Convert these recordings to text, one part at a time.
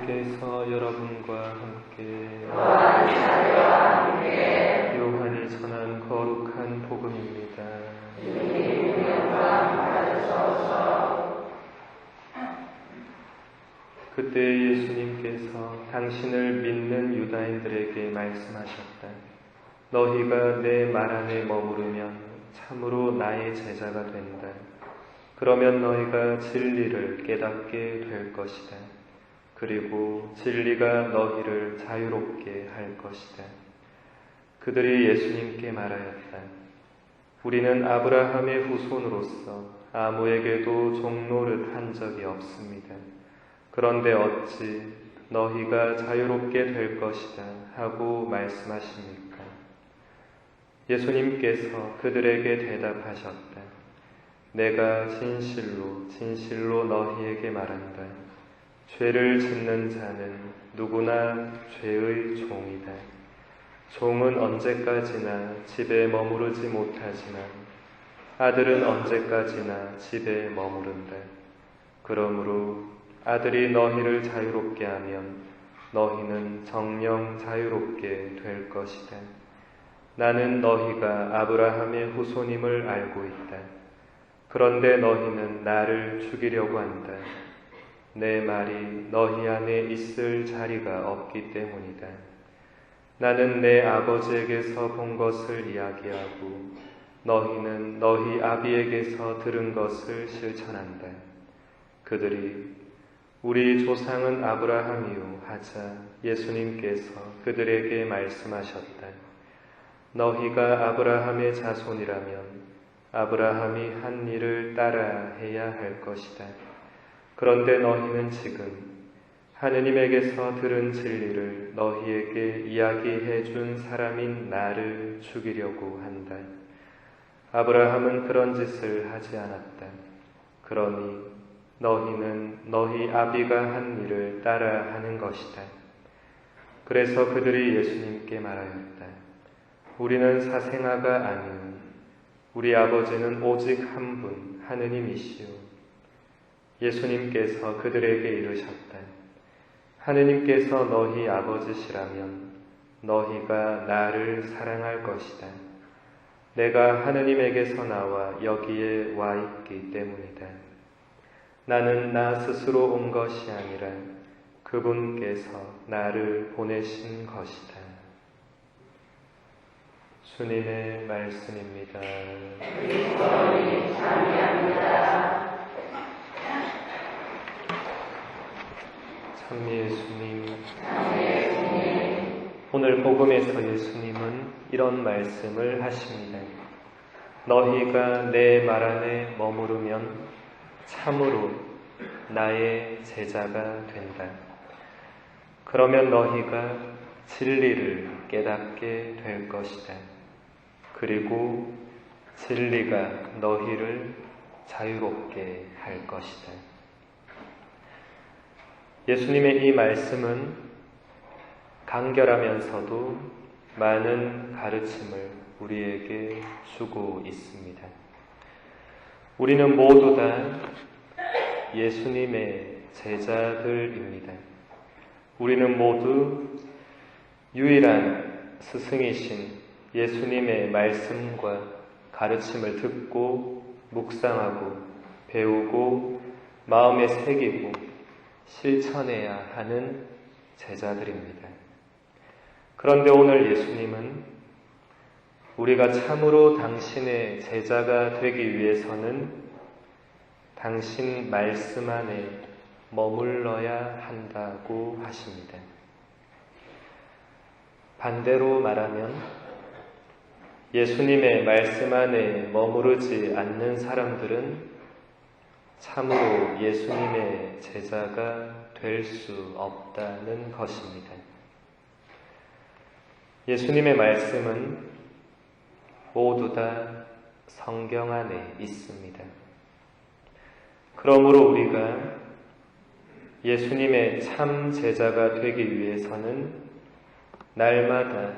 주님께서 여러분과 함께 요한이 전한 거룩한 복음입니다. 그때 예수님께서 당신을 믿는 유다인들에게 말씀하셨다. 너희가 내 말 안에 머무르면 참으로 나의 제자가 된다. 그러면 너희가 진리를 깨닫게 될 것이다. 그리고 진리가 너희를 자유롭게 할 것이다. 그들이 예수님께 말하였다. 우리는 아브라함의 후손으로서 아무에게도 종노릇 한 적이 없습니다. 그런데 어찌 너희가 자유롭게 될 것이다 하고 말씀하십니까? 예수님께서 그들에게 대답하셨다. 내가 진실로 진실로 너희에게 말한다. 죄를 짓는 자는 누구나 죄의 종이다. 종은 언제까지나 집에 머무르지 못하지만 아들은 언제까지나 집에 머무른다. 그러므로 아들이 너희를 자유롭게 하면 너희는 정녕 자유롭게 될 것이다. 나는 너희가 아브라함의 후손임을 알고 있다. 그런데 너희는 나를 죽이려고 한다. 내 말이 너희 안에 있을 자리가 없기 때문이다. 나는 내 아버지에게서 본 것을 이야기하고 너희는 너희 아비에게서 들은 것을 실천한다. 그들이 우리 조상은 아브라함이요 하자 예수님께서 그들에게 말씀하셨다. 너희가 아브라함의 자손이라면 아브라함이 한 일을 따라 해야 할 것이다. 그런데 너희는 지금 하느님에게서 들은 진리를 너희에게 이야기해 준 사람인 나를 죽이려고 한다. 아브라함은 그런 짓을 하지 않았다. 그러니 너희는 너희 아비가 한 일을 따라 하는 것이다. 그래서 그들이 예수님께 말하였다. 우리는 사생아가 아니오니 우리 아버지는 오직 한 분 하느님이시오. 예수님께서 그들에게 이르셨다. 하느님께서 너희 아버지시라면 너희가 나를 사랑할 것이다. 내가 하느님에게서 나와 여기에 와 있기 때문이다. 나는 나 스스로 온 것이 아니라 그분께서 나를 보내신 것이다. 주님의 말씀입니다. 그리스도님 찬미합니다. 찬미 예수님. 오늘 복음에서 예수님은 이런 말씀을 하십니다. 너희가 내 말 안에 머무르면 참으로 나의 제자가 된다. 그러면 너희가 진리를 깨닫게 될 것이다. 그리고 진리가 너희를 자유롭게 할 것이다. 예수님의 이 말씀은 간결하면서도 많은 가르침을 우리에게 주고 있습니다. 우리는 모두 다 예수님의 제자들입니다. 우리는 모두 유일한 스승이신 예수님의 말씀과 가르침을 듣고 묵상하고 배우고 마음에 새기고 실천해야 하는 제자들입니다. 그런데 오늘 예수님은 우리가 참으로 당신의 제자가 되기 위해서는 당신 말씀 안에 머물러야 한다고 하십니다. 반대로 말하면 예수님의 말씀 안에 머무르지 않는 사람들은 참으로 예수님의 제자가 될 수 없다는 것입니다. 예수님의 말씀은 모두 다 성경 안에 있습니다. 그러므로 우리가 예수님의 참 제자가 되기 위해서는 날마다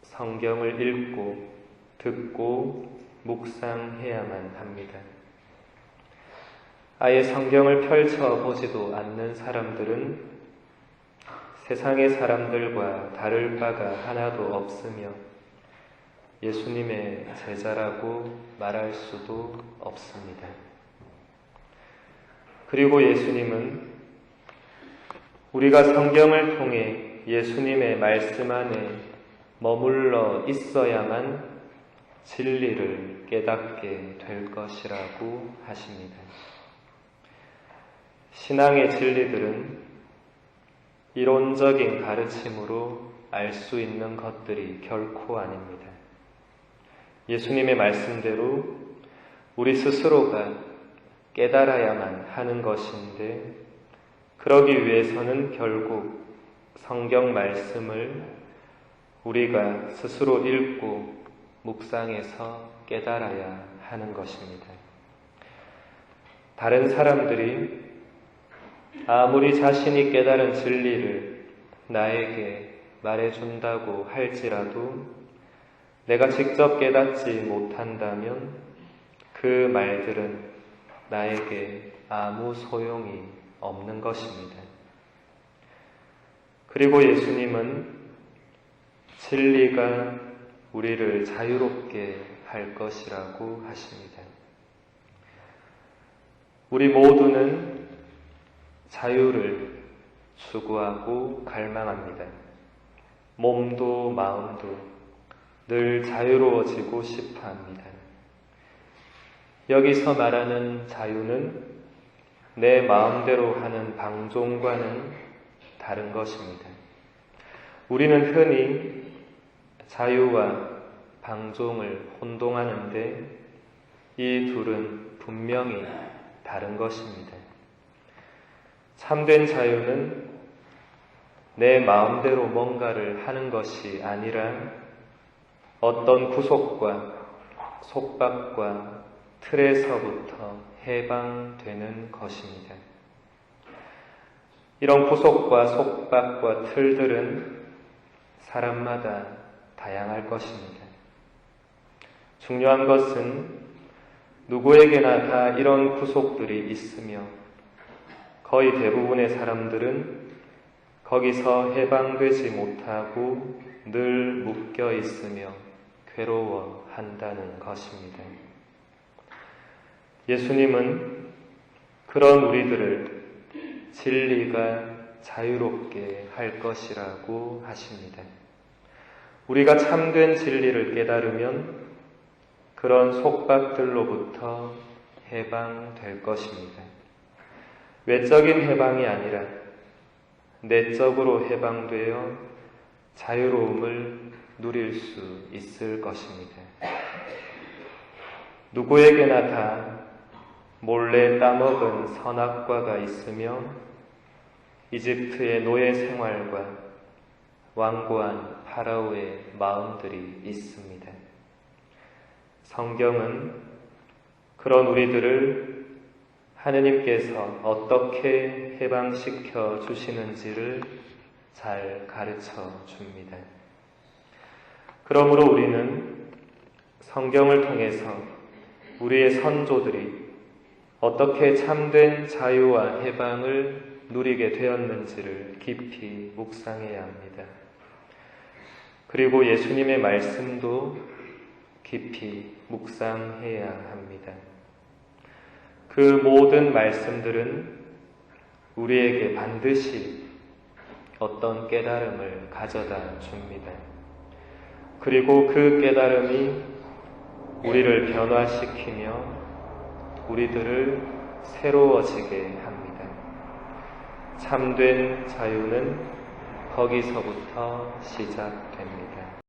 성경을 읽고 듣고 묵상해야만 합니다. 아예 성경을 펼쳐보지도 않는 사람들은 세상의 사람들과 다를 바가 하나도 없으며 예수님의 제자라고 말할 수도 없습니다. 그리고 예수님은 우리가 성경을 통해 예수님의 말씀 안에 머물러 있어야만 진리를 깨닫게 될 것이라고 하십니다. 신앙의 진리들은 이론적인 가르침으로 알 수 있는 것들이 결코 아닙니다. 예수님의 말씀대로 우리 스스로가 깨달아야만 하는 것인데, 그러기 위해서는 결국 성경 말씀을 우리가 스스로 읽고 묵상해서 깨달아야 하는 것입니다. 다른 사람들이 아무리 자신이 깨달은 진리를 나에게 말해준다고 할지라도 내가 직접 깨닫지 못한다면 그 말들은 나에게 아무 소용이 없는 것입니다. 그리고 예수님은 진리가 우리를 자유롭게 할 것이라고 하십니다. 우리 모두는 자유를 추구하고 갈망합니다. 몸도 마음도 늘 자유로워지고 싶어 합니다. 여기서 말하는 자유는 내 마음대로 하는 방종과는 다른 것입니다. 우리는 흔히 자유와 방종을 혼동하는데 이 둘은 분명히 다른 것입니다. 참된 자유는 내 마음대로 뭔가를 하는 것이 아니라 어떤 구속과 속박과 틀에서부터 해방되는 것입니다. 이런 구속과 속박과 틀들은 사람마다 다양할 것입니다. 중요한 것은 누구에게나 다 이런 구속들이 있으며 거의 대부분의 사람들은 거기서 해방되지 못하고 늘 묶여 있으며 괴로워한다는 것입니다. 예수님은 그런 우리들을 진리가 자유롭게 할 것이라고 하십니다. 우리가 참된 진리를 깨달으면 그런 속박들로부터 해방될 것입니다. 외적인 해방이 아니라 내적으로 해방되어 자유로움을 누릴 수 있을 것입니다. 누구에게나 다 몰래 따먹은 선악과가 있으며 이집트의 노예 생활과 완고한 파라오의 마음들이 있습니다. 성경은 그런 우리들을 하느님께서 어떻게 해방시켜 주시는지를 잘 가르쳐 줍니다. 그러므로 우리는 성경을 통해서 우리의 선조들이 어떻게 참된 자유와 해방을 누리게 되었는지를 깊이 묵상해야 합니다. 그리고 예수님의 말씀도 깊이 묵상해야 합니다. 그 모든 말씀들은 우리에게 반드시 어떤 깨달음을 가져다 줍니다. 그리고 그 깨달음이 우리를 변화시키며 우리들을 새로워지게 합니다. 참된 자유는 거기서부터 시작됩니다.